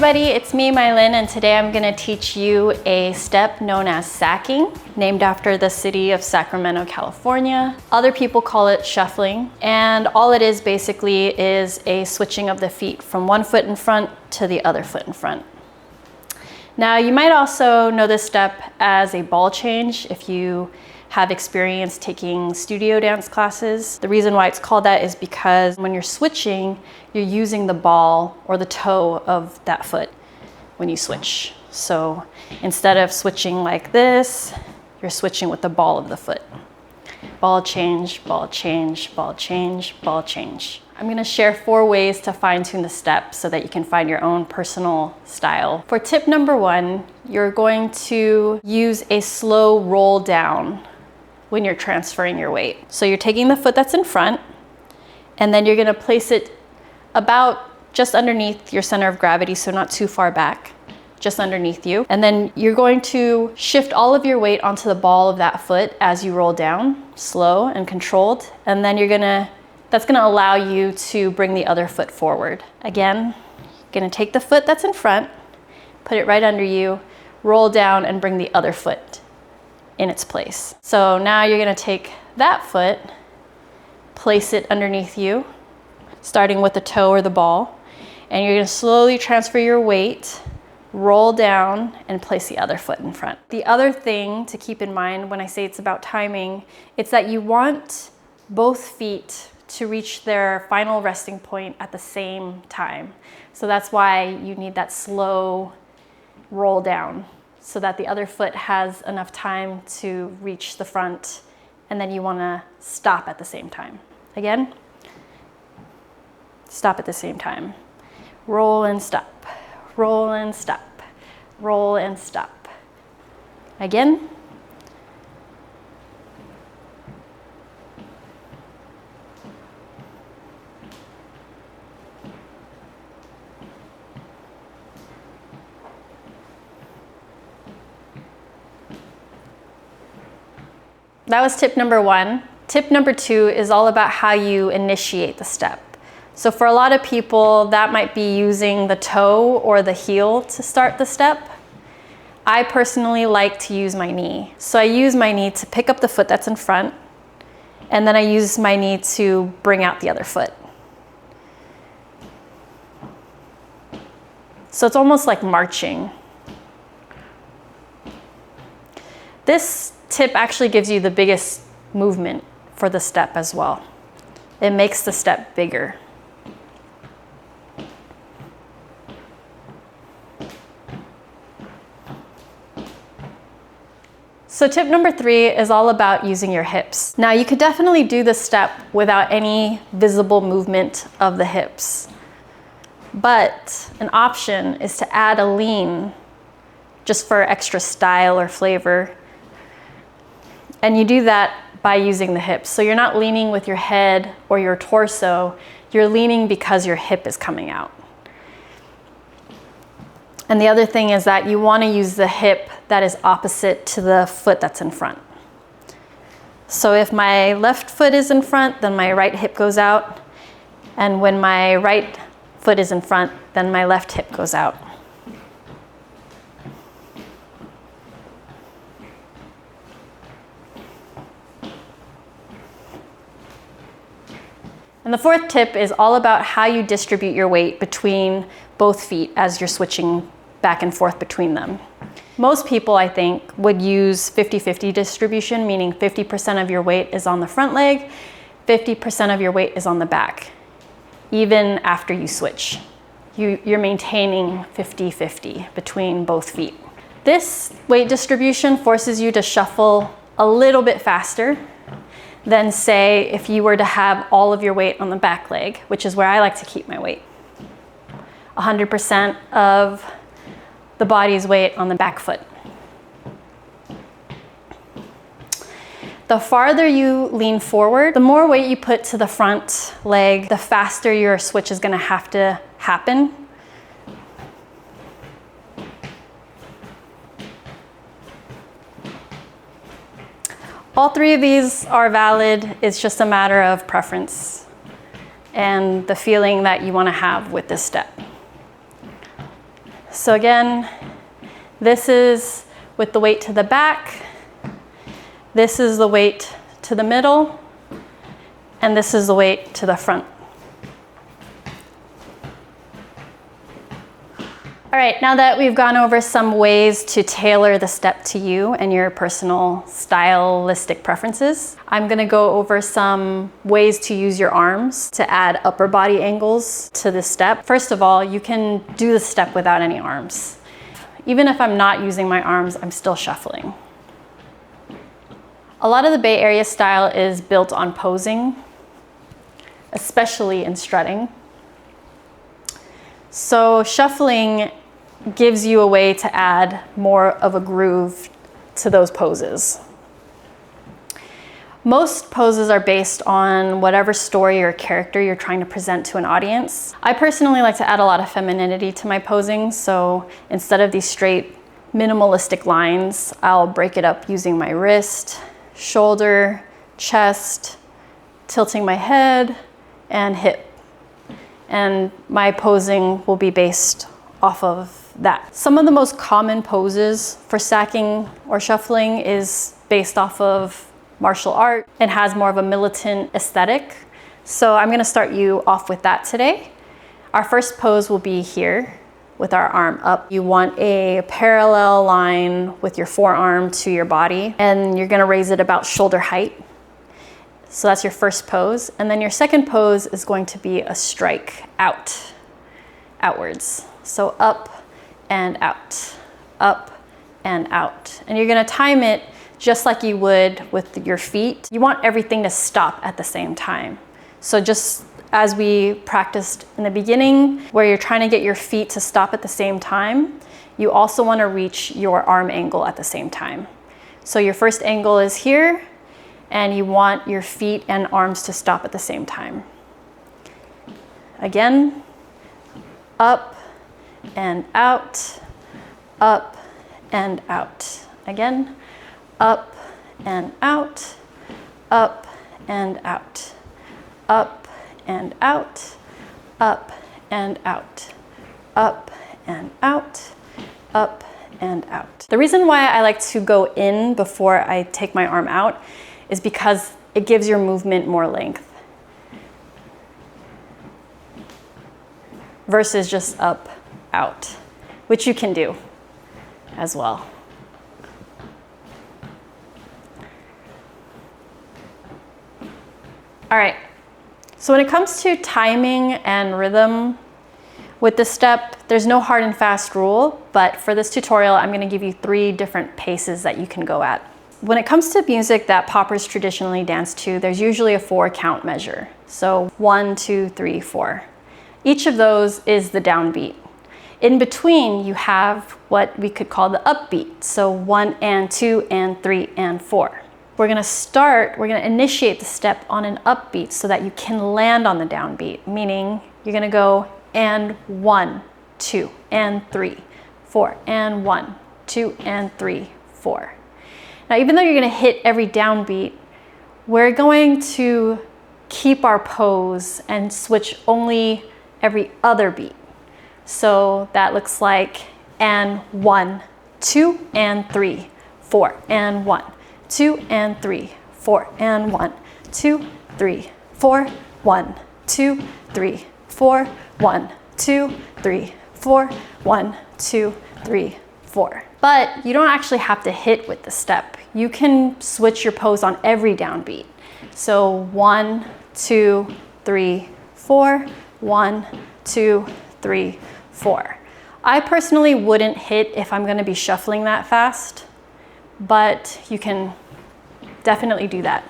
everybody, it's me, My-Linh, and today I'm going to teach you a step known as saccing, named after the city of Sacramento, California. Other people call it shuffling, and all it is basically is a switching of the feet from one foot in front to the other foot in front. Now, you might also know this step as a ball change if you have experience taking studio dance classes. The reason why it's called that is because when you're switching, you're using the ball or the toe of that foot when you switch. So instead of switching like this, you're switching with the ball of the foot. Ball change, ball change, ball change, ball change. I'm gonna share 4 ways to fine-tune the step so that you can find your own personal style. For tip number 1, you're going to use a slow roll down when you're transferring your weight. So you're taking the foot that's in front, and then you're gonna place it about just underneath your center of gravity, so not too far back, just underneath you. And then you're going to shift all of your weight onto the ball of that foot as you roll down, slow and controlled. And then that's gonna allow you to bring the other foot forward. Again, you're gonna take the foot that's in front, put it right under you, roll down and bring the other foot in its place. So now you're gonna take that foot, place it underneath you, starting with the toe or the ball, and you're gonna slowly transfer your weight, roll down, and place the other foot in front. The other thing to keep in mind when I say it's about timing, it's that you want both feet to reach their final resting point at the same time. So that's why you need that slow roll down, so that the other foot has enough time to reach the front, and then you wanna stop at the same time. Again, stop at the same time. Roll and stop, roll and stop, roll and stop. Again. That was tip number 1. Tip number 2 is all about how you initiate the step. So for a lot of people, that might be using the toe or the heel to start the step. I personally like to use my knee. So I use my knee to pick up the foot that's in front, and then I use my knee to bring out the other foot. So it's almost like marching. This tip actually gives you the biggest movement for the step as well. It makes the step bigger. So tip number 3 is all about using your hips. Now you could definitely do this step without any visible movement of the hips, but an option is to add a lean just for extra style or flavor. And you do that by using the hips. So you're not leaning with your head or your torso, you're leaning because your hip is coming out. And the other thing is that you want to use the hip that is opposite to the foot that's in front. So if my left foot is in front, then my right hip goes out. And when my right foot is in front, then my left hip goes out. And the 4th tip is all about how you distribute your weight between both feet as you're switching back and forth between them. Most people, I think, would use 50-50 distribution, meaning 50% of your weight is on the front leg, 50% of your weight is on the back. Even after you switch, you're maintaining 50-50 between both feet. This weight distribution forces you to shuffle a little bit faster than, say, if you were to have all of your weight on the back leg, which is where I like to keep my weight. 100% of the body's weight on the back foot. The farther you lean forward, the more weight you put to the front leg, the faster your switch is gonna have to happen. All 3 of these are valid. It's just a matter of preference and the feeling that you want to have with this step. So again, this is with the weight to the back, this is the weight to the middle, and this is the weight to the front. All right, now that we've gone over some ways to tailor the step to you and your personal stylistic preferences, I'm gonna go over some ways to use your arms to add upper body angles to this step. First of all, you can do the step without any arms. Even if I'm not using my arms, I'm still shuffling. A lot of the Bay Area style is built on posing, especially in strutting. So shuffling gives you a way to add more of a groove to those poses. Most poses are based on whatever story or character you're trying to present to an audience. I personally like to add a lot of femininity to my posing, so instead of these straight minimalistic lines, I'll break it up using my wrist, shoulder, chest, tilting my head, and hip. And my posing will be based off of that. Some of the most common poses for sacking or shuffling is based off of martial art and has more of a militant aesthetic. So I'm gonna start you off with that today. Our first pose will be here with our arm up. You want a parallel line with your forearm to your body, and you're gonna raise it about shoulder height. So that's your first pose. And then your second pose is going to be a strike outwards. So up and out, up and out. And you're gonna time it just like you would with your feet. You want everything to stop at the same time. So just as we practiced in the beginning, where you're trying to get your feet to stop at the same time, you also wanna reach your arm angle at the same time. So your first angle is here, and you want your feet and arms to stop at the same time. Again, up and out, up and out. Again, up and out, up and out, up and out, up and out, up and out, up and out. The reason why I like to go in before I take my arm out is because it gives your movement more length versus just up, out, which you can do as well. All right, so when it comes to timing and rhythm with this step, there's no hard and fast rule, but for this tutorial, I'm gonna give you 3 different paces that you can go at. When it comes to music that poppers traditionally dance to, there's usually a 4 count measure. So 1, 2, 3, 4. Each of those is the downbeat. In between, you have what we could call the upbeat. So 1 and 2 and 3 and 4. We're gonna initiate the step on an upbeat so that you can land on the downbeat, meaning you're gonna go and 1, 2, and 3, 4, and 1, 2, and 3, 4. Now, even though you're gonna hit every downbeat, we're going to keep our pose and switch only every other beat. So that looks like and 1, 2, and 3, 4, and 1, 2, and 3, 4, and 1, 2, 3, 4, 1, 2, 3, 4, 1, 2, 3, 4, 1, 2, 3, 4. But you don't actually have to hit with the step. You can switch your pose on every downbeat. So 1, 2, 3, 4, 1, 2, 3, 4. I personally wouldn't hit if I'm gonna be shuffling that fast, but you can definitely do that.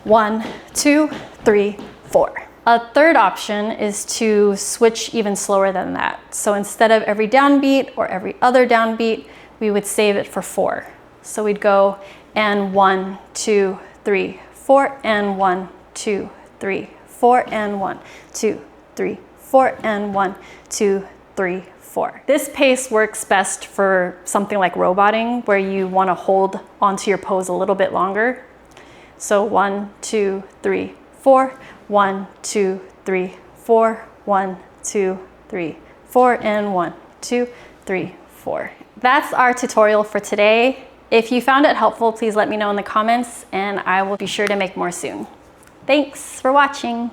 1, 2, 3, 4. A third option is to switch even slower than that. So instead of every downbeat or every other downbeat, we would save it for 4. So we'd go and 1, 2, 3, 4, and 1, 2, 3, 4, and 1, 2, 3, 4, and 1, 2, 3, 4. This pace works best for something like roboting, where you want to hold onto your pose a little bit longer. So 1, 2, 3, 4, 1, 2, 3, 4, 1, 2, 3, 4, and 1, 2, 3, 4. That's our tutorial for today. If you found it helpful, please let me know in the comments and I will be sure to make more soon. Thanks for watching.